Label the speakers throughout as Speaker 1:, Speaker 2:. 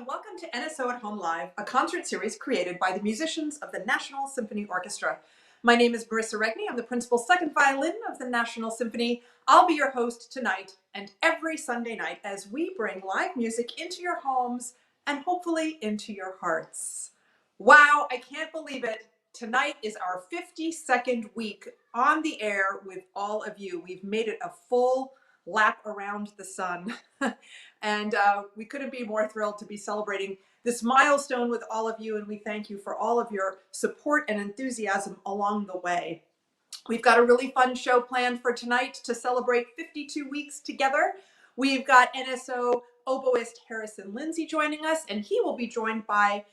Speaker 1: and welcome to NSO at Home Live, a concert series created by the musicians of the National Symphony Orchestra. My name is Marissa Regni. I'm the Principal Second Violin of the National Symphony. I'll be your host tonight and every Sunday night as we bring live music into your homes and hopefully into your hearts. Wow, I can't believe it. Tonight is our 52nd week on the air with all of you. We've made it a full lap around the sun. And we couldn't be more thrilled to be celebrating this milestone with all of you, and we thank you for all of your support and enthusiasm along the way. We've got a really fun show planned for tonight to celebrate 52 weeks together. We've got NSO Oboist Harrison Linsey joining us, and he will be joined by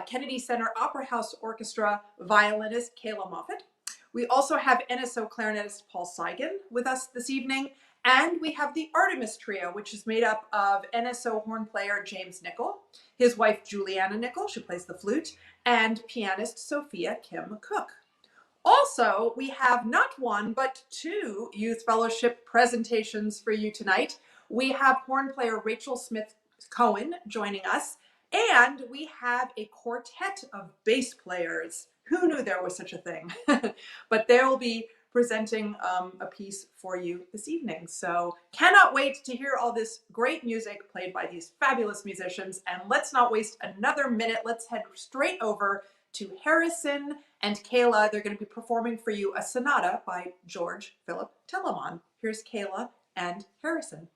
Speaker 1: Kennedy Center Opera House Orchestra violinist Kayla Moffett. We also have NSO Clarinetist Paul Cigan with us this evening. And we have the Artemis Trio, which is made up of NSO horn player James Nickel, his wife Julianna Nickel, she plays the flute, and pianist Sophia Kim Cook. Also, we have not one, but two youth fellowship presentations for you tonight. We have horn player Rachel Smith-Cohen joining us, and we have a quartet of bass players. Who knew there was such a thing? But they will be presenting a piece for you this evening. So cannot wait to hear all this great music played by these fabulous musicians. And let's not waste another minute. Let's head straight over to Harrison and Kayla. They're going to be performing for you a sonata by George Philip Telemann. Here's Kayla and Harrison.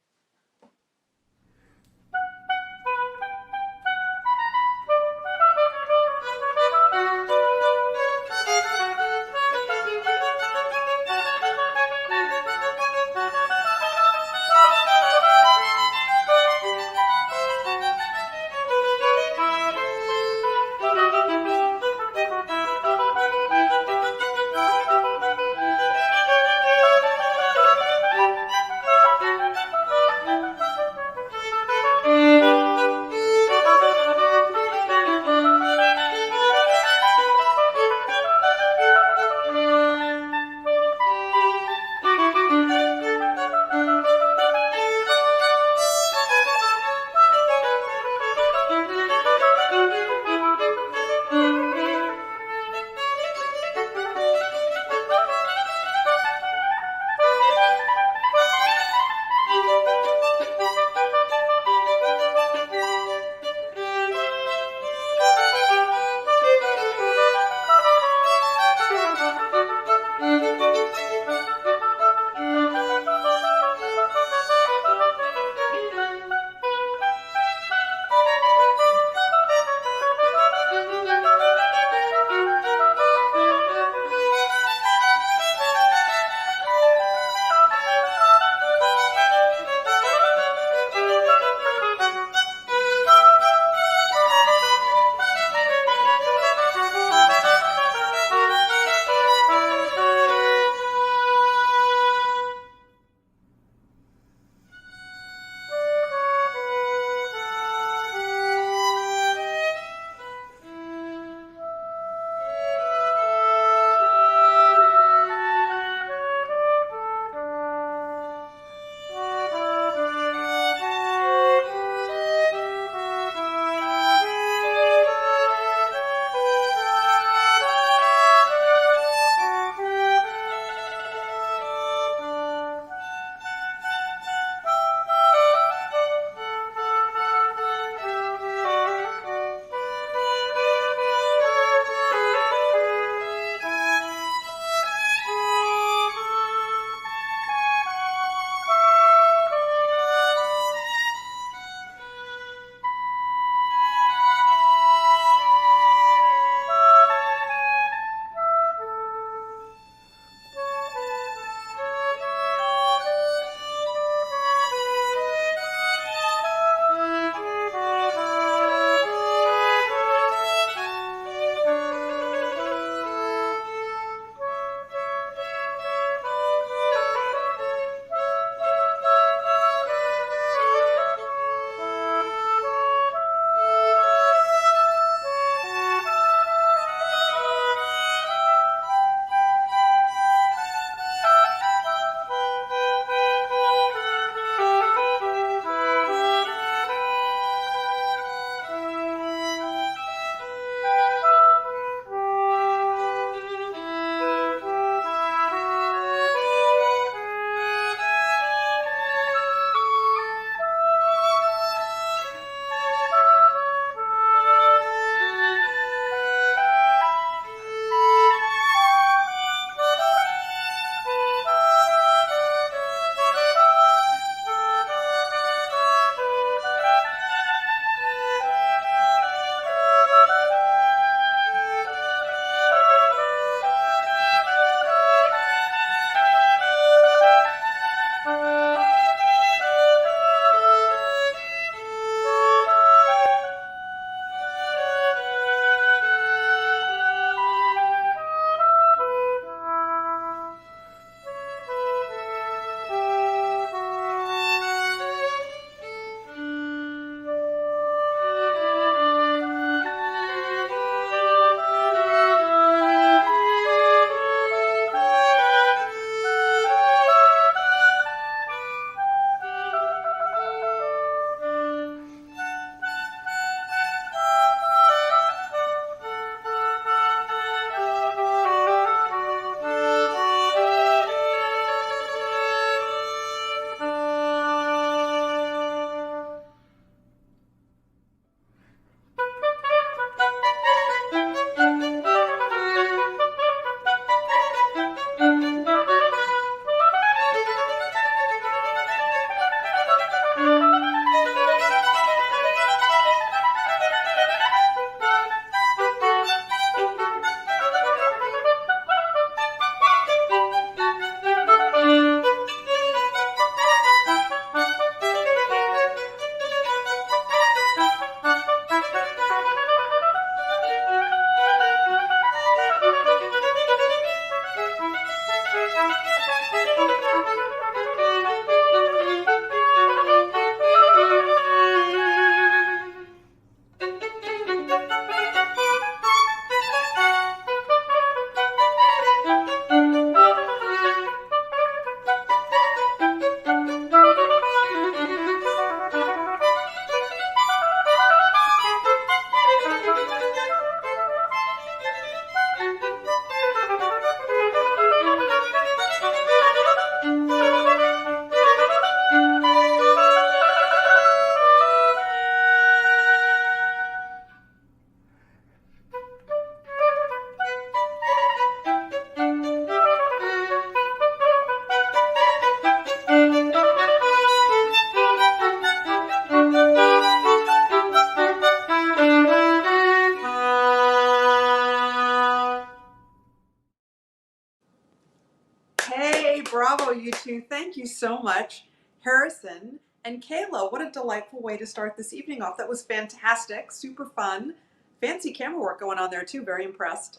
Speaker 1: Thank you so much, Harrison and Kayla. What a delightful way to start this evening off. That was fantastic, super fun. Fancy camera work going on there too, very impressed.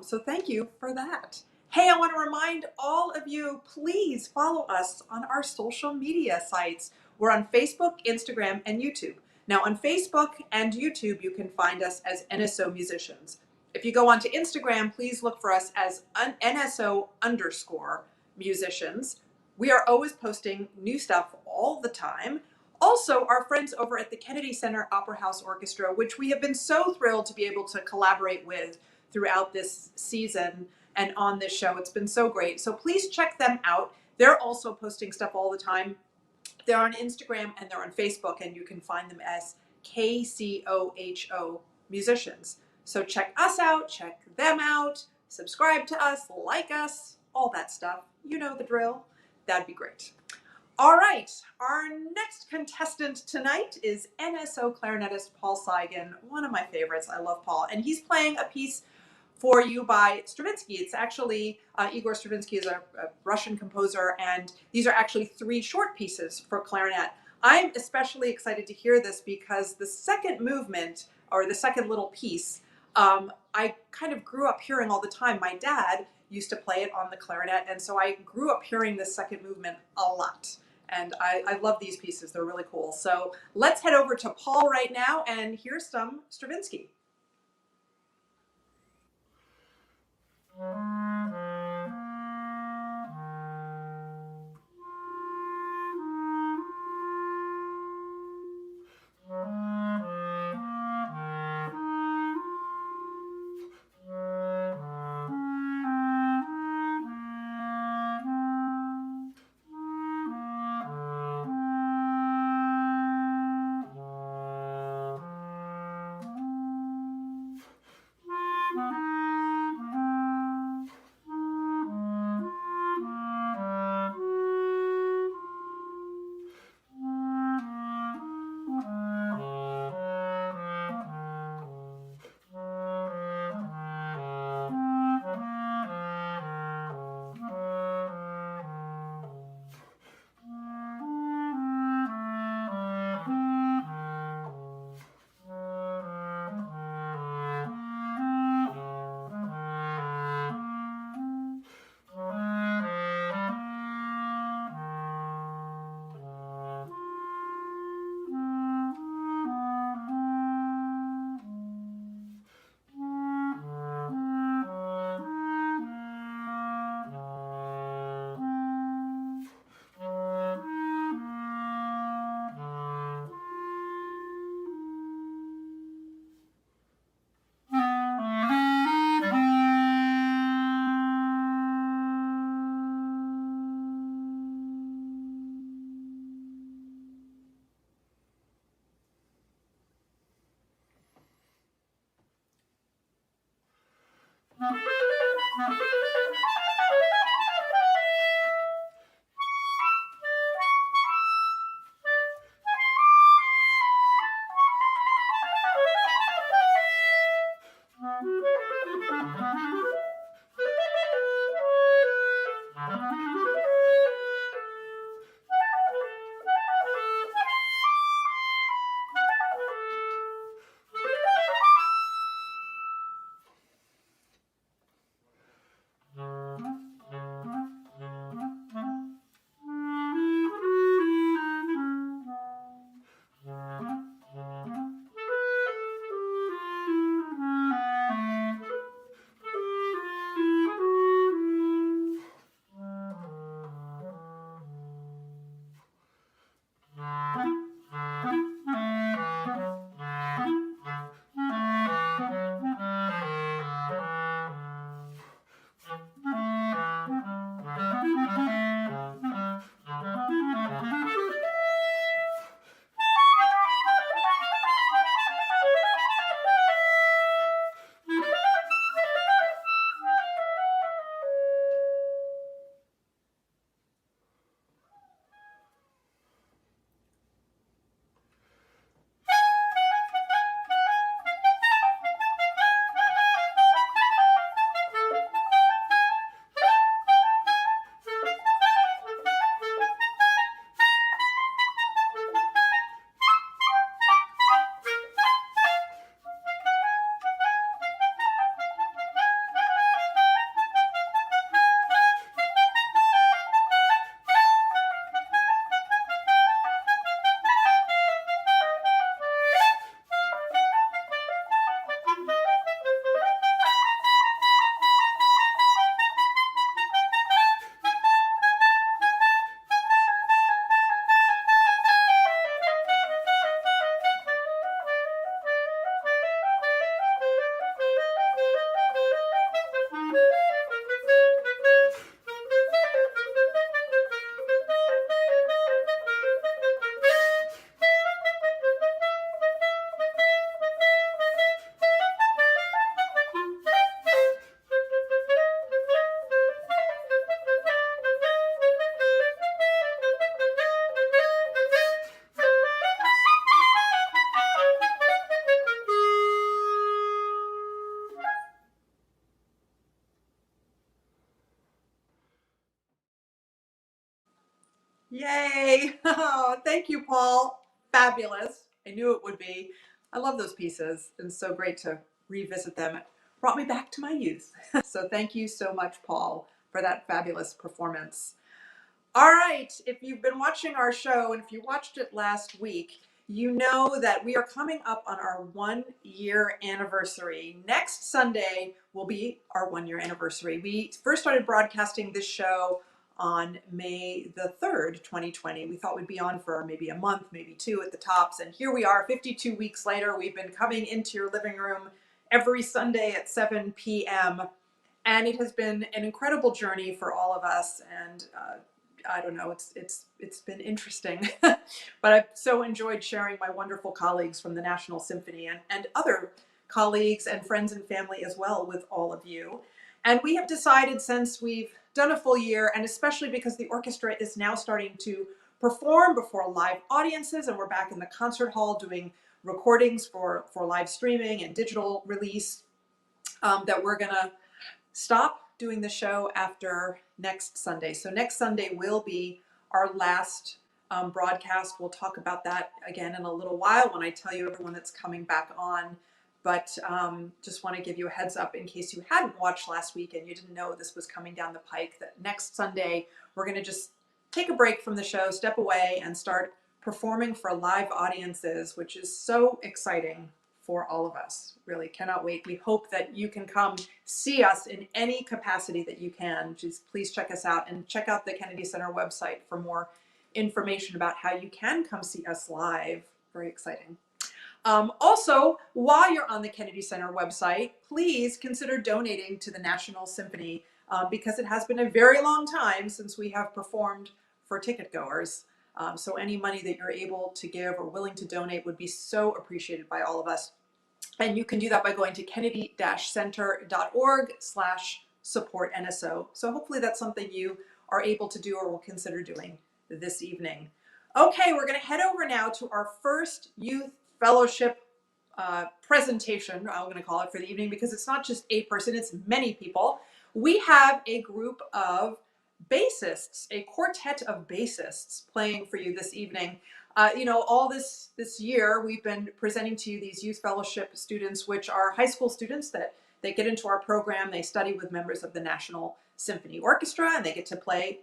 Speaker 1: So thank you for that. Hey, I want to remind all of you, please follow us on our social media sites. We're on Facebook, Instagram, and YouTube. Now on Facebook and YouTube, you can find us as NSO Musicians. If you go onto Instagram, please look for us as NSO_musicians. We are always posting new stuff all the time. Also, our friends over at the Kennedy Center Opera House Orchestra, which we have been so thrilled to be able to collaborate with throughout this season and on this show. It's been so great. So please check them out. They're also posting stuff all the time. They're on Instagram and they're on Facebook, and you can find them as KCOHO Musicians. So check us out, check them out, subscribe to us, like us, all that stuff. You know the drill. That'd be great. All right, our next contestant tonight is NSO Clarinetist Paul Cigan, one of my favorites. I love Paul, and he's playing a piece for you by Stravinsky. It's actually, Igor Stravinsky is a Russian composer, and these are actually 3 short pieces for clarinet. I'm especially excited to hear this because the second movement, or the second little piece, I kind of grew up hearing all the time. My dad used to play it on the clarinet, and so I grew up hearing this second movement a lot. And I love these pieces. They're really cool. So let's head over to Paul right now and hear some Stravinsky. Yay. Oh, thank you, Paul. Fabulous. I knew it would be. I love those pieces, and so great to revisit them. It brought me back to my youth. So thank you so much, Paul, for that fabulous performance. All right, if you've been watching our show, and if you watched it last week, you know that we are coming up on our 1-year anniversary. Next Sunday will be our 1-year anniversary. We first started broadcasting this show on May the 3rd, 2020. We thought we'd be on for maybe a month, maybe 2 at the tops. And here we are 52 weeks later. We've been coming into your living room every Sunday at 7 p.m. And it has been an incredible journey for all of us. And I don't know, it's been interesting, but I've so enjoyed sharing my wonderful colleagues from the National Symphony and other colleagues and friends and family as well with all of you. And we have decided, since we've done a full year, and especially because the orchestra is now starting to perform before live audiences, and we're back in the concert hall doing recordings for live streaming and digital release, that we're gonna stop doing the show after next Sunday. So next Sunday will be our last broadcast. We'll talk about that again in a little while when I tell you everyone that's coming back on. But just want to give you a heads up in case you hadn't watched last week and you didn't know this was coming down the pike, that next Sunday we're going to just take a break from the show, step away, and start performing for live audiences, which is so exciting for all of us. Really cannot wait. We hope that you can come see us in any capacity that you can. Just please check us out, and check out the Kennedy Center website for more information about how you can come see us live. Very exciting. Also, while you're on the Kennedy Center website, please consider donating to the National Symphony, because it has been a very long time since we have performed for ticket goers. So any money that you're able to give or willing to donate would be so appreciated by all of us. And you can do that by going to kennedy-center.org/support NSO. So hopefully that's something you are able to do or will consider doing this evening. Okay, we're going to head over now to our first youth fellowship presentation, I'm going to call it, for the evening, because it's not just a person, it's many people. We have a group of bassists, a quartet of bassists playing for you this evening. You know, all this year we've been presenting to you these youth fellowship students, which are high school students that they get into our program. They study with members of the National Symphony Orchestra, and they get to play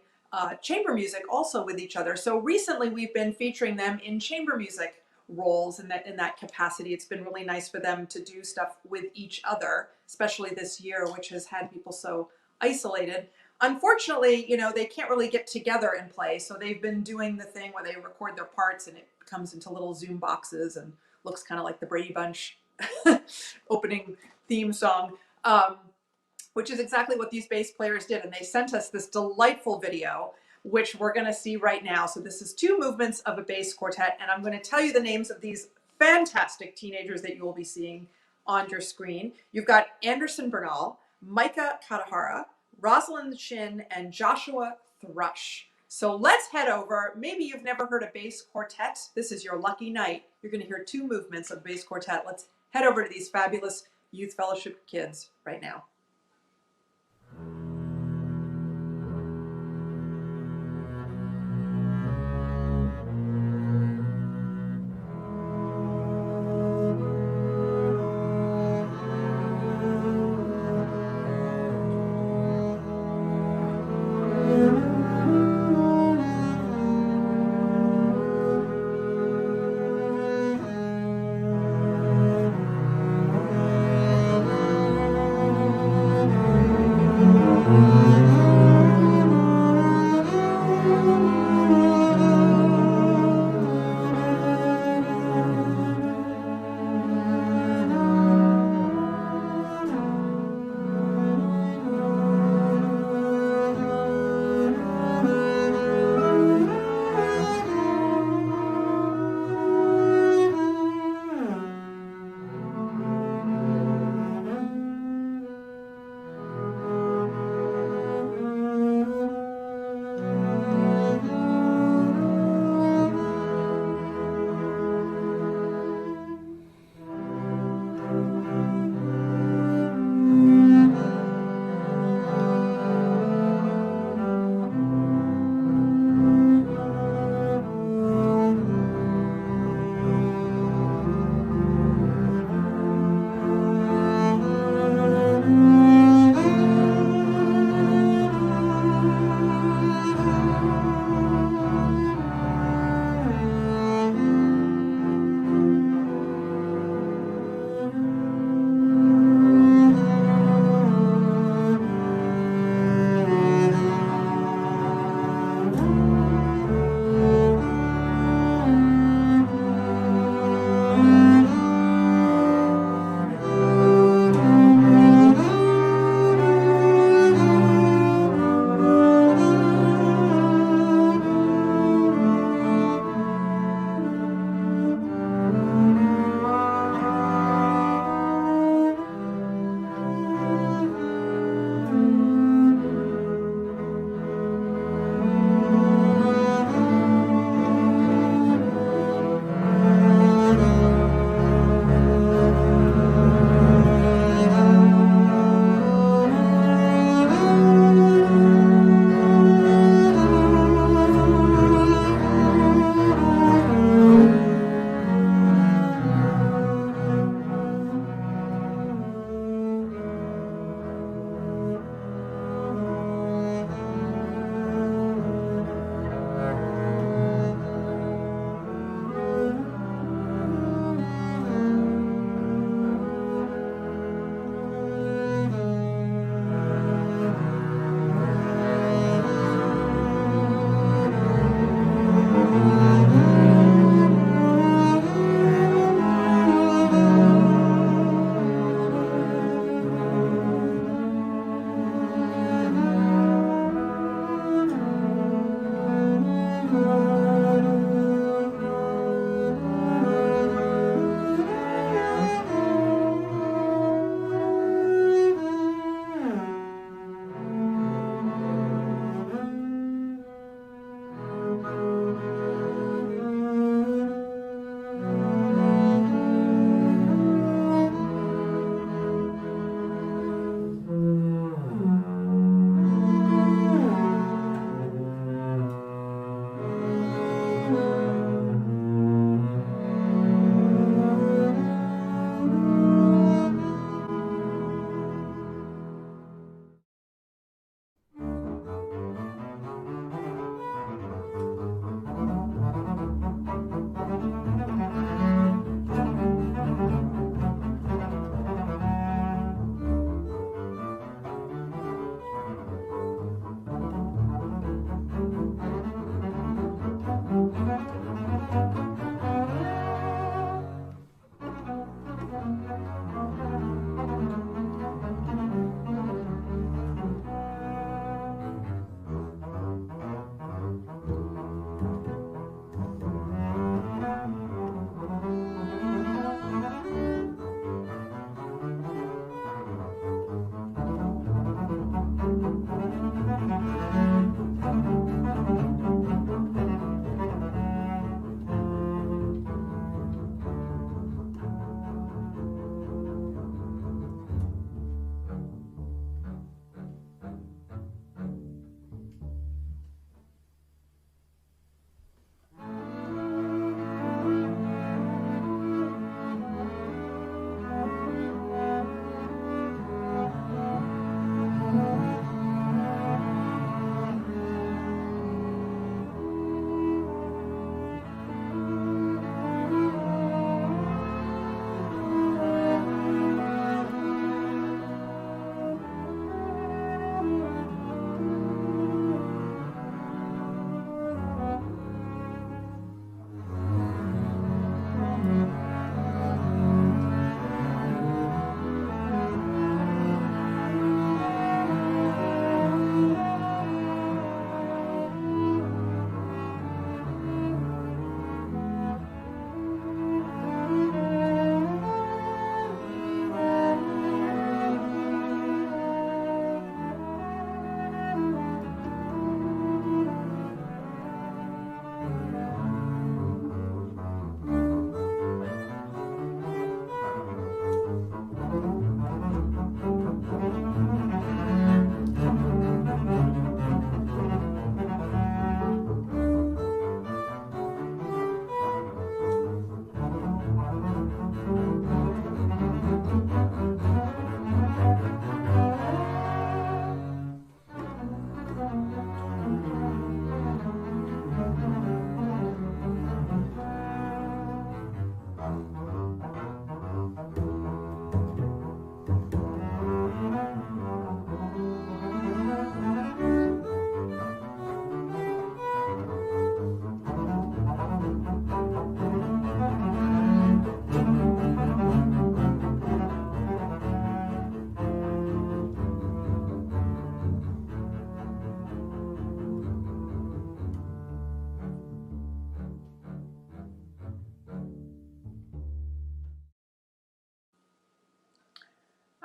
Speaker 1: chamber music also with each other. So recently we've been featuring them in chamber music roles in that capacity. It's been really nice for them to do stuff with each other, especially this year, which has had people so isolated. Unfortunately, you know, they can't really get together and play, so they've been doing the thing where they record their parts and it comes into little Zoom boxes and looks kind of like the Brady Bunch opening theme song, which is exactly what these bass players did. And they sent us this delightful video, which we're going to see right now. So this is 2 movements of a bass quartet, and I'm going to tell you the names of these fantastic teenagers that you will be seeing on your screen. You've got Anderson Bernal, Micah Katahara, Rosalyn, Shin, and Joshua Thrush. So let's head over. Maybe you've never heard a bass quartet. This is your lucky night. You're going to hear 2 movements of bass quartet. Let's head over to these fabulous youth fellowship kids right now.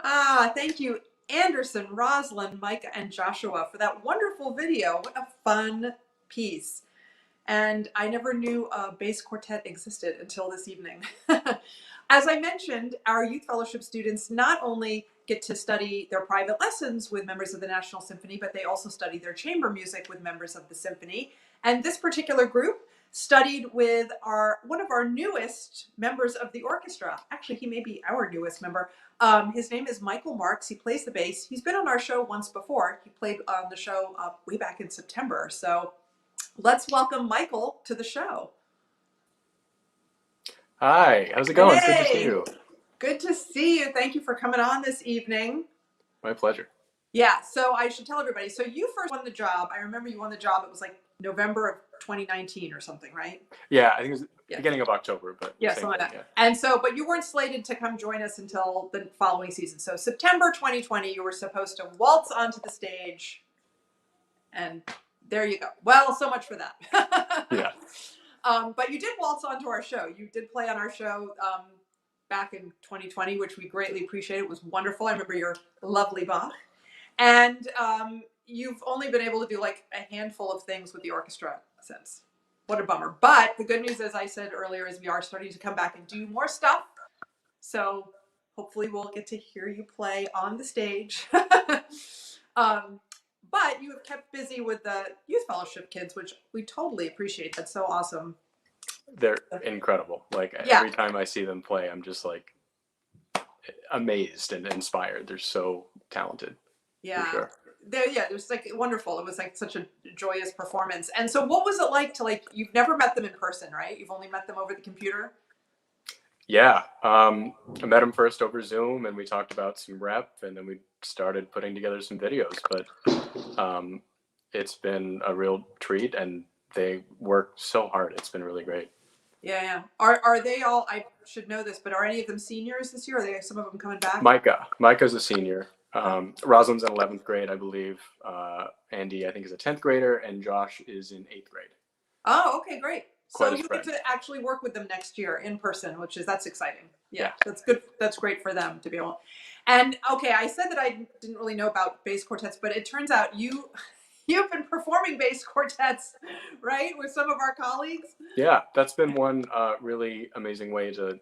Speaker 1: Thank you, Anderson, Rosalyn, Micah, and Joshua for that wonderful video. What a fun piece. And I never knew a bass quartet existed until this evening. As I mentioned, our youth fellowship students not only get to study their private lessons with members of the National Symphony, but they also study their chamber music with members of the symphony. And this particular group studied with one of our newest members of the orchestra. Actually, he may be our newest member. His name is Michael Marks. He plays the bass. He's been on our show once before. He played on the show way back in September. So let's welcome Michael to the show.
Speaker 2: Hi, how's it going?
Speaker 1: Hey,
Speaker 2: good to see you.
Speaker 1: Good to see you. Thank you for coming on this evening.
Speaker 2: My pleasure.
Speaker 1: Yeah, so I should tell everybody. So you first won the job. I remember you won the job. It was like November of 2019 or something, right?
Speaker 2: Yeah, I think it was beginning of October, but
Speaker 1: yeah, something like that. Yeah. And so, but you weren't slated to come join us until the following season. So September 2020, you were supposed to waltz onto the stage, and there you go. Well, so much for that.
Speaker 2: Yeah.
Speaker 1: But you did waltz onto our show. You did play on our show back in 2020, which we greatly appreciated. It was wonderful. I remember your lovely Bach. And you've only been able to do like a handful of things with the orchestra since. What a bummer. But the good news, as I said earlier, is we are starting to come back and do more stuff. So hopefully we'll get to hear you play on the stage. But you have kept busy with the youth fellowship kids, which we totally appreciate. That's so awesome.
Speaker 2: They're incredible. Like every time I see them play, I'm just like amazed and inspired. They're so talented.
Speaker 1: Yeah.
Speaker 2: For sure.
Speaker 1: It was like wonderful. It was like such a joyous performance. And so what was it like to you've never met them in person, right? You've only met them over the computer?
Speaker 2: Yeah. I met them first over Zoom and we talked about some rep and then we started putting together some videos, but it's been a real treat and they work so hard. It's been really great.
Speaker 1: Yeah. Are they all, I should know this, but are any of them seniors this year? Are they some of them coming back?
Speaker 2: Micah's a senior. Rosalyn's in 11th grade, I believe. Andy, I think, is a 10th grader, and Josh is in 8th grade.
Speaker 1: Oh, okay, great.
Speaker 2: Quite
Speaker 1: so you get to actually work with them next year in person, that's exciting. Yeah, that's good. That's great for them to be able. And okay, I said that I didn't really know about bass quartets, but it turns out you've been performing bass quartets, right, with some of our colleagues? Yeah,
Speaker 2: that's been one really amazing way to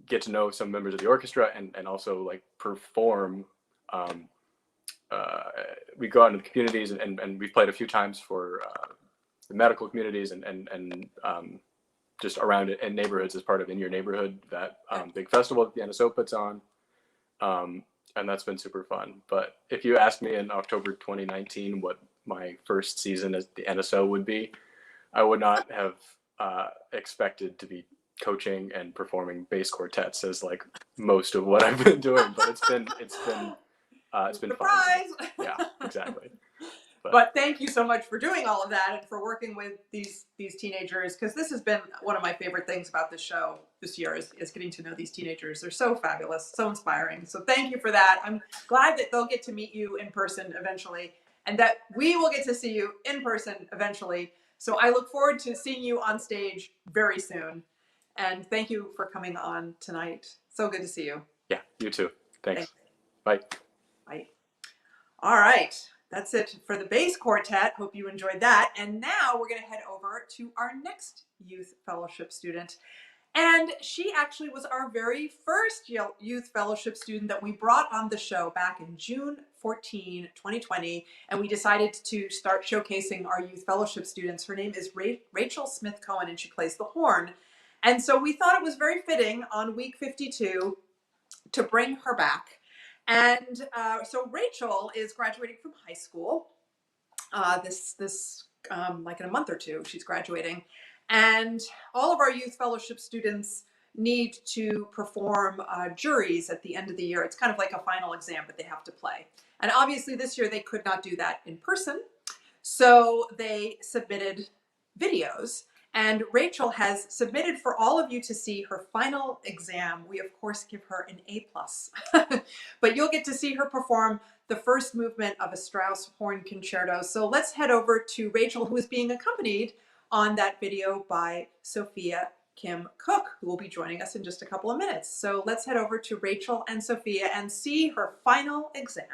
Speaker 2: get to know some members of the orchestra and also like perform. We go out into the communities and we've played a few times for the medical communities and just around it in neighborhoods as part of In Your Neighborhood, that big festival that the NSO puts on. And that's been super fun. But if you asked me in October 2019 what my first season as the NSO would be, I would not have expected to be coaching and performing bass quartets as like most of what I've been doing. But it's been
Speaker 1: Surprise!
Speaker 2: Fun. Yeah, exactly.
Speaker 1: But thank you so much for doing all of that and for working with these teenagers, because this has been one of my favorite things about this show this year is getting to know these teenagers. They're so fabulous, so inspiring. So thank you for that. I'm glad that they'll get to meet you in person eventually and that we will get to see you in person eventually. So I look forward to seeing you on stage very soon. And thank you for coming on tonight. So good to see you.
Speaker 2: Yeah, you too. Thanks. Bye.
Speaker 1: Bye. All right. That's it for the bass quartet. Hope you enjoyed that. And now we're going to head over to our next youth fellowship student. And she actually was our very first youth fellowship student that we brought on the show back in June 14, 2020. And we decided to start showcasing our youth fellowship students. Her name is Rachel Smith-Cohen, and she plays the horn. And so we thought it was very fitting on week 52 to bring her back. And so Rachel is graduating from high school. Like in a month or two, she's graduating. And all of our youth fellowship students need to perform juries at the end of the year. It's kind of like a final exam that they have to play. And obviously this year they could not do that in person. So they submitted videos. And Rachel has submitted for all of you to see her final exam. We, of course, give her an A+. But you'll get to see her perform the first movement of a Strauss horn concerto. So let's head over to Rachel, who is being accompanied on that video by Sophia Kim Cook, who will be joining us in just a couple of minutes. So let's head over to Rachel and Sophia and see her final exam.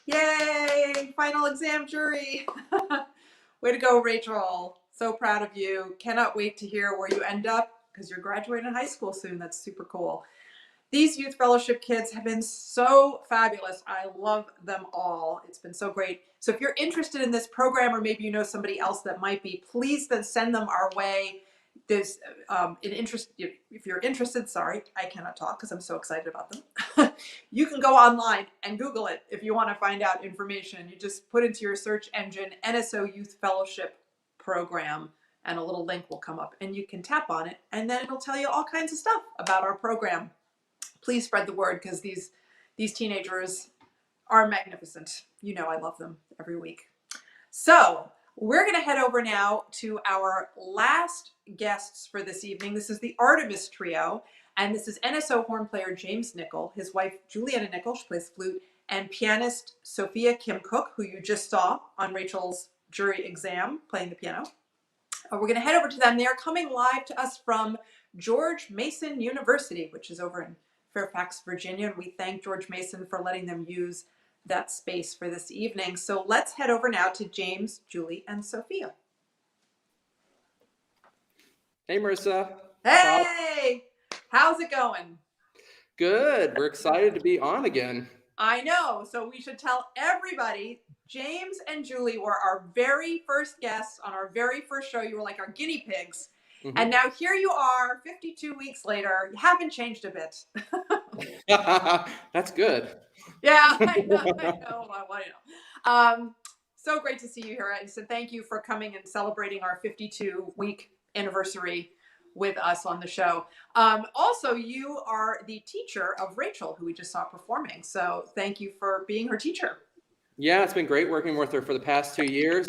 Speaker 1: Yay! Final exam jury. Way to go, Rachel. So proud of you. Cannot wait to hear where you end up because you're graduating high school soon. That's super cool. These youth fellowship kids have been so fabulous. I love them all. It's been so great. So if you're interested in this program, or maybe you know somebody else that might be, please then send them our way. There's if you're interested, sorry, I cannot talk because I'm so excited about them. You can go online and Google it if you want to find out information. You just put into your search engine NSO Youth Fellowship Program and a little link will come up and you can tap on it and then it'll tell you all kinds of stuff about our program. please spread the word, because these teenagers are magnificent. You know I love them every week. So we're going to head over now to our last guests for this evening. This is the Artemis Trio, and this is NSO horn player James Nickel, his wife Julianna Nickel, she plays flute, and pianist Sophia Kim Cook, who you just saw on Rachel's jury exam playing the piano. We're going to head over to them. They are coming live to us from George Mason University, which is over in Fairfax, Virginia, and we thank George Mason for letting them use that space for this evening. So let's head over now to James, Julie, and Sophia.
Speaker 3: Hey, Marissa.
Speaker 1: Hey! How's it going?
Speaker 3: Good. We're excited to be on again.
Speaker 1: I know. So we should tell everybody, James and Julie were our very first guests on our very first show. You were like our guinea pigs. Mm-hmm. And now here you are, 52 weeks later. You haven't changed a bit.
Speaker 3: That's good.
Speaker 1: Yeah, I know. So great to see you here. I said thank you for coming and celebrating our 52-week anniversary with us on the show. Also, you are the teacher of Rachel, who we just saw performing. So thank you for being her teacher.
Speaker 3: Yeah, it's been great working with her for the past 2 years.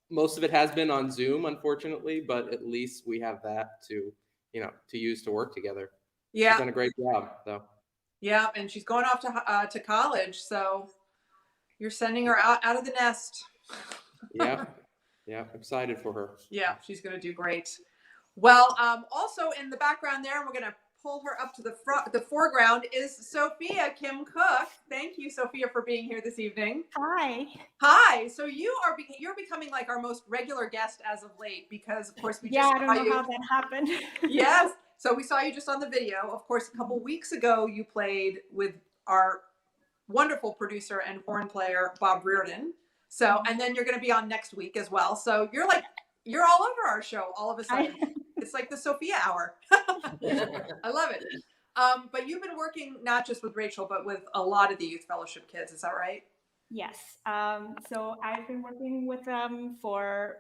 Speaker 3: Most of it has been on Zoom, unfortunately, but at least we have that to use to work together.
Speaker 1: Yeah,
Speaker 3: she's done a great job, though.
Speaker 1: Yeah, and she's going off to college, so you're sending her out of the nest.
Speaker 3: Yeah, excited for her.
Speaker 1: Yeah, she's going to do great. Well, also in the background there, and we're going to pull her up to the foreground, is Sophia Kim Cook. Thank you, Sophia, for being here this evening. Hi. So you're becoming like our most regular guest as of late, because of course we just
Speaker 4: I don't know how that happened.
Speaker 1: Yes. So we saw you just on the video. Of course, a couple weeks ago, you played with our wonderful producer and horn player, Bob Reardon. So, and then you're going to be on next week as well. So you're all over our show all of a sudden. It's like the Sophia hour. I love it. But you've been working not just with Rachel, but with a lot of the Youth Fellowship kids. Is that right?
Speaker 4: Yes. So I've been working with them for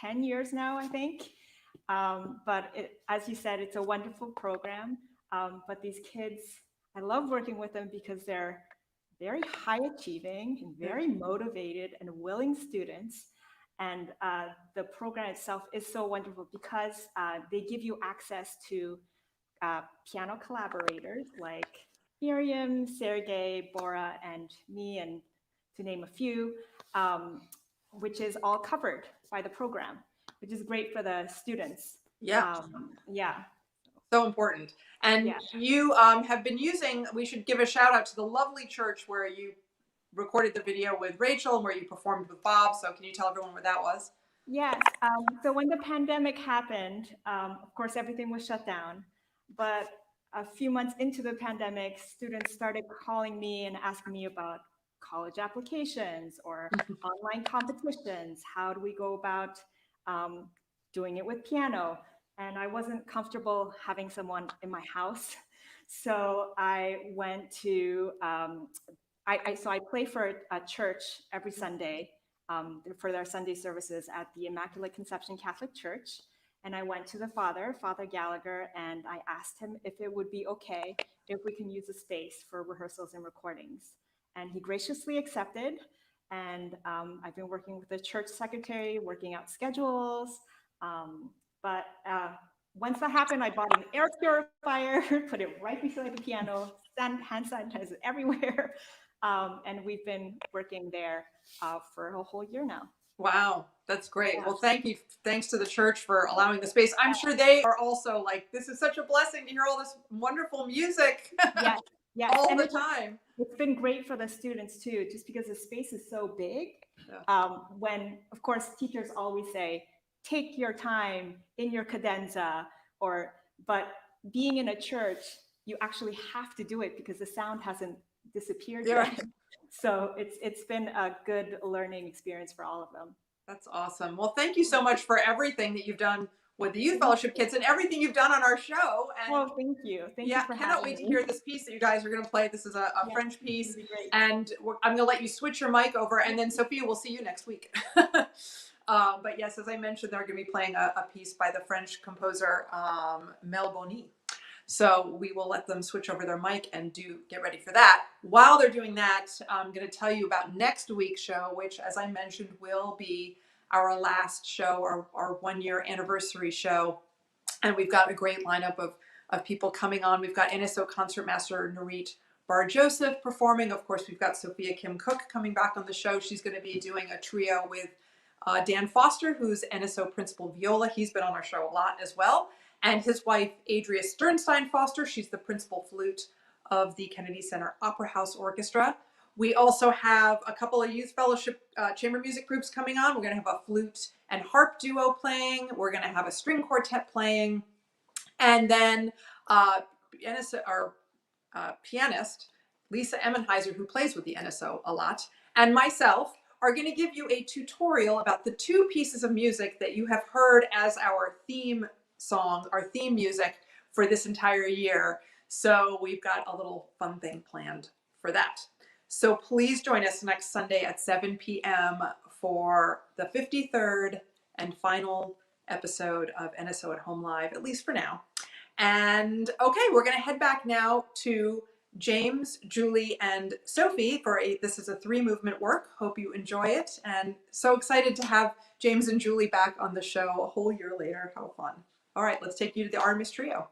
Speaker 4: 10 years now, I think. But as you said, it's a wonderful program. But these kids, I love working with them because they're very high achieving and very motivated and willing students. And the program itself is so wonderful because they give you access to piano collaborators like Miriam, Sergey, Bora, and me, and to name a few, which is all covered by the program, which is great for the students.
Speaker 1: Yeah. So important. And you have been we should give a shout out to the lovely church where you recorded the video with Rachel and where you performed with Bob. So can you tell everyone where that was?
Speaker 4: Yes. So when the pandemic happened, of course, everything was shut down. But a few months into the pandemic, students started calling me and asking me about college applications or online competitions. How do we go about doing it with piano? And I wasn't comfortable having someone in my house. So I went to, I play for a church every Sunday for their Sunday services at the Immaculate Conception Catholic Church. And I went to Father Gallagher, and I asked him if it would be okay if we can use the space for rehearsals and recordings. And he graciously accepted. And I've been working with the church secretary, working out schedules. But once that happened, I bought an air purifier, put it right beside the piano, hand sanitizer everywhere. And we've been working there for a whole year now.
Speaker 1: Wow, that's great. Yeah. Well, thank you. Thanks to the church for allowing the space. I'm sure they are also like, this is such a blessing to hear all this wonderful music all the time.
Speaker 4: It's been great for the students too, just because the space is so big. When, of course, teachers always say, take your time in your cadenza, but being in a church, you actually have to do it because the sound hasn't disappeared yet. So it's been a good learning experience for all of them.
Speaker 1: That's awesome. Well, thank you so much for everything that you've done with the Youth Fellowship kids and everything you've done on our show. And
Speaker 4: thank you. Thank you for having me.
Speaker 1: Cannot wait to hear this piece that you guys are going to play. This is a French piece. And I'm going to let you switch your mic over. And then, Sophia, we'll see you next week. But yes, as I mentioned, they're going to be playing a piece by the French composer Mel Bonis. So we will let them switch over their mic and get ready for that. While they're doing that, I'm going to tell you about next week's show, which, as I mentioned, will be our last show, our 1 year anniversary show. And we've got a great lineup of people coming on. We've got NSO Concertmaster Narit Bar-Joseph performing. Of course, we've got Sophia Kim Cook coming back on the show. She's going to be doing a trio with Dan Foster, who's NSO Principal Viola. He's been on our show a lot as well. And his wife, Adria Sternstein Foster. She's the Principal Flute of the Kennedy Center Opera House Orchestra. We also have a couple of youth fellowship chamber music groups coming on. We're going to have a flute and harp duo playing. We're going to have a string quartet playing. And then pianist Lisa Emmenheiser, who plays with the NSO a lot, and myself are going to give you a tutorial about the two pieces of music that you have heard as our theme song, our theme music for this entire year. So we've got a little fun thing planned for that. So please join us next Sunday at 7 p.m. for the 53rd and final episode of NSO at Home Live, at least for now. And okay, we're going to head back now to James, Julie, and Sophie for this is a 3-movement work. Hope you enjoy it. And so excited to have James and Julie back on the show a whole year later. How fun. All right, let's take you to the Artemis Trio.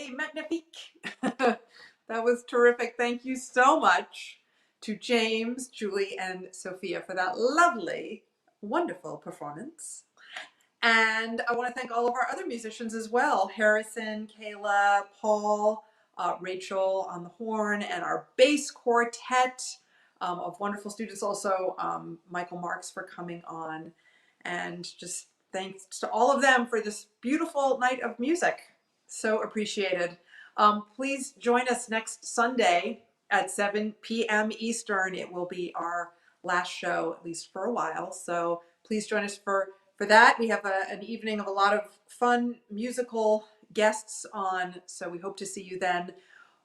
Speaker 1: C'était magnifique. That was terrific. Thank you so much to James, Julie, and Sophia for that lovely, wonderful performance. And I want to thank all of our other musicians as well. Harrison, Kayla, Paul, Rachel on the horn, and our bass quartet of wonderful students. Also, Michael Marks for coming on. And just thanks to all of them for this beautiful night of music. So appreciated. Please join us next Sunday at 7 p.m. Eastern. It will be our last show, at least for a while. So please join us for that. We have an evening of a lot of fun musical guests on, so we hope to see you then.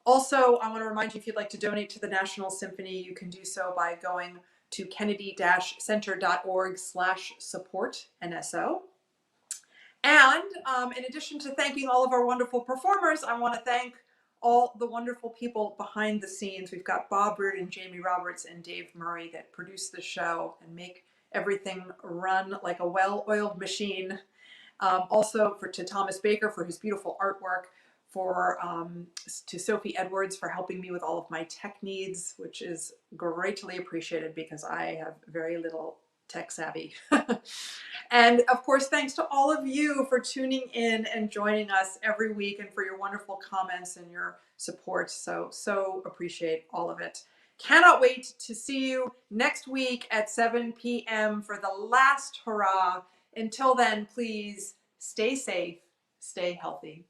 Speaker 1: Also, I want to remind you, if you'd like to donate to the National Symphony, you can do so by going to kennedy-center.org/support NSO. And in addition to thanking all of our wonderful performers, I want to thank all the wonderful people behind the scenes. We've got Bob Reardon, Jamie Roberts, and Dave Murray that produce the show and make everything run like a well-oiled machine. Also to Thomas Baker for his beautiful artwork, to Sophie Edwards for helping me with all of my tech needs, which is greatly appreciated because I have very little tech savvy. And of course, thanks to all of you for tuning in and joining us every week and for your wonderful comments and your support. So appreciate all of it. Cannot wait to see you next week at 7 p.m. for the last hurrah. Until then, please stay safe, stay healthy.